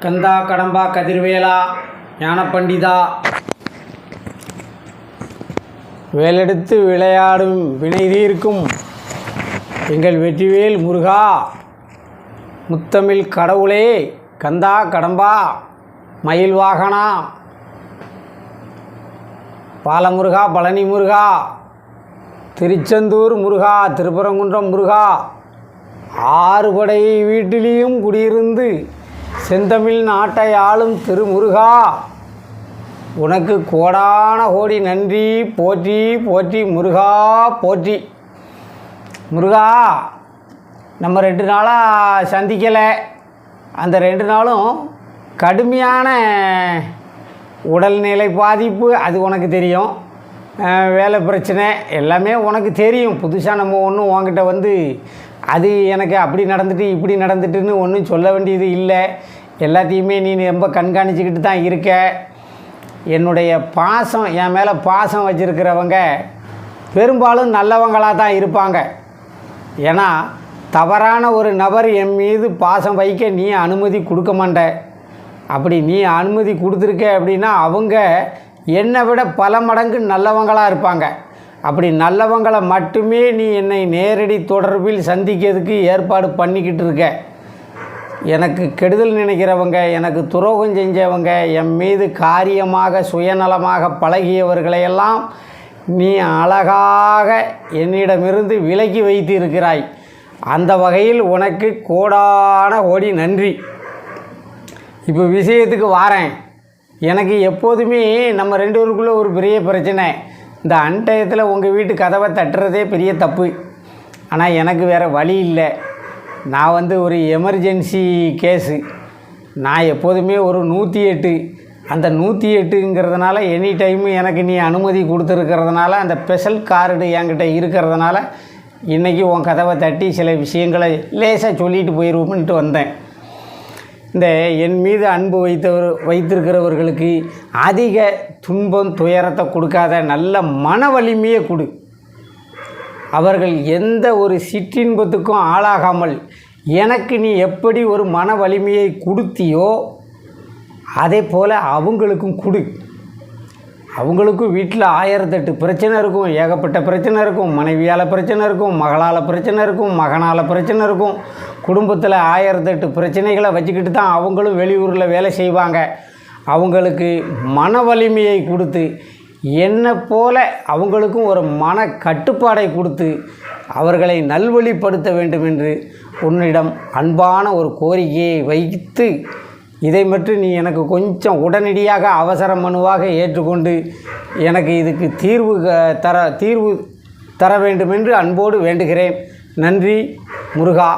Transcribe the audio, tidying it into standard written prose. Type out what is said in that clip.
கந்தா கடம்பா கதிர்வேலா ஞானப்பண்டிதா வேலெடுத்து விளையாடும் வினைதீர்க்கும் எங்கள் வெற்றிவேல் முருகா, முத்தமிழ் கடவுளே, கந்தா கடம்பா மயில் வாகனா, பாலமுருகா, பழனி முருகா, திருச்செந்தூர் முருகா, திருப்பரங்குன்றம் முருகா, ஆறுபடை வீட்டிலையும் குடியிருந்து செந்தமிழ் நாட்டை ஆளும் திருமுருகா, உனக்கு கோடான கோடி நன்றி. போற்றி போற்றி முருகா போற்றி. முருகா, நம்ம 2 நாளாக சந்திக்கலை. அந்த 2 நாளும் கடுமையான உடல்நிலை பாதிப்பு, அது உனக்கு தெரியும். வேலை பிரச்சனை எல்லாமே உனக்கு தெரியும். புதுசாக நம்ம ஒன்றும் உன்கிட்ட வந்து அது எனக்கு அப்படி நடந்துட்டு இப்படி நடந்துட்டுன்னு ஒன்றும் சொல்ல வேண்டியது இல்லை. எல்லாத்தையுமே நீ ரொம்ப கண்காணிச்சிக்கிட்டு தான் இருக்க. என்னுடைய பாசம், என் மேலே பாசம் வச்சுருக்கிறவங்க பெரும்பாலும் நல்லவங்களாக தான் இருப்பாங்க. ஏன்னா தவறான ஒரு நபர் என் மீது பாசம் வைக்க நீ அனுமதி கொடுக்க மாட்ட. அப்படி நீ அனுமதி கொடுத்துருக்க அப்படின்னா அவங்க என்னை விட பல மடங்கு நல்லவங்களாக இருப்பாங்க. அப்படி நல்லவங்களை மட்டுமே நீ என்னை நேரடி தொடர்பில் சந்திக்கிறதுக்கு ஏற்பாடு பண்ணிக்கிட்டு இருக்க. எனக்கு கெடுதல் நினைக்கிறவங்க, எனக்கு துரோகம் செஞ்சவங்க, என் மீது காரியமாக சுயநலமாக பழகியவர்களையெல்லாம் நீ அழகாக என்னிடமிருந்து விலக்கி வைத்து இருக்கிறாய். அந்த வகையில் உனக்கு கோடான கோடி நன்றி. இப்போ விஷயத்துக்கு வாரேன். எனக்கு எப்போதுமே நம்ம 2 பேருக்குள்ளே ஒரு பெரிய பிரச்சனை. இந்த அன்டயத்தில் உங்கள் வீட்டு கதவை தட்டுறதே பெரிய தப்பு. ஆனால் எனக்கு வேறு வழி இல்லை. நான் வந்து ஒரு எமர்ஜென்சி கேஸு. நான் எப்போதுமே ஒரு 108, அந்த 108ங்கிறதுனால எனி டைமு எனக்கு நீ அனுமதி கொடுத்துருக்கிறதுனால, அந்த ஸ்பெஷல் கார்டு என்கிட்ட இருக்கிறதுனால இன்றைக்கி உன் கதவை தட்டி சில விஷயங்களை லேசாக சொல்லிட்டு போயிடுவோம்ன்ட்டு வந்தேன். இந்த என் மீது அன்பு வைத்திருக்கிறவர்களுக்கு அதிக துன்பம் துயரத்தை கொடுக்காத நல்ல மன வலிமையை கொடு. அவர்கள் எந்த ஒரு சிற்றின்பத்துக்கும் ஆளாகாமல் எனக்கு நீ எப்படி ஒரு மன வலிமையை கொடுத்தியோ அதே போல் அவங்களுக்கும் கொடு. அவங்களுக்கும் வீட்டில் 1008 பிரச்சனை இருக்கும், ஏகப்பட்ட பிரச்சனை இருக்கும். மனைவியால் பிரச்சனை இருக்கும், மகளால் பிரச்சனை இருக்கும், மகனால் பிரச்சனை இருக்கும். குடும்பத்தில் 1008 பிரச்சனைகளை வச்சுக்கிட்டு தான் அவங்களும் வெளியூரில் வேலை செய்வாங்க. அவங்களுக்கு மன வலிமையை கொடுத்து, என்னை போல அவங்களுக்கும் ஒரு மன கட்டுப்பாடை கொடுத்து அவர்களை நல்வழிப்படுத்த வேண்டும் என்று உன்னிடம் அன்பான ஒரு கோரிக்கையை வைத்து, இதை மட்டும் நீ எனக்கு கொஞ்சம் உடனடியாக அவசர மனுவாக ஏற்றுக்கொண்டு எனக்கு இதுக்கு தீர்வு தர வேண்டும் என்று அன்போடு வேண்டுகிறேன். நன்றி முருகா.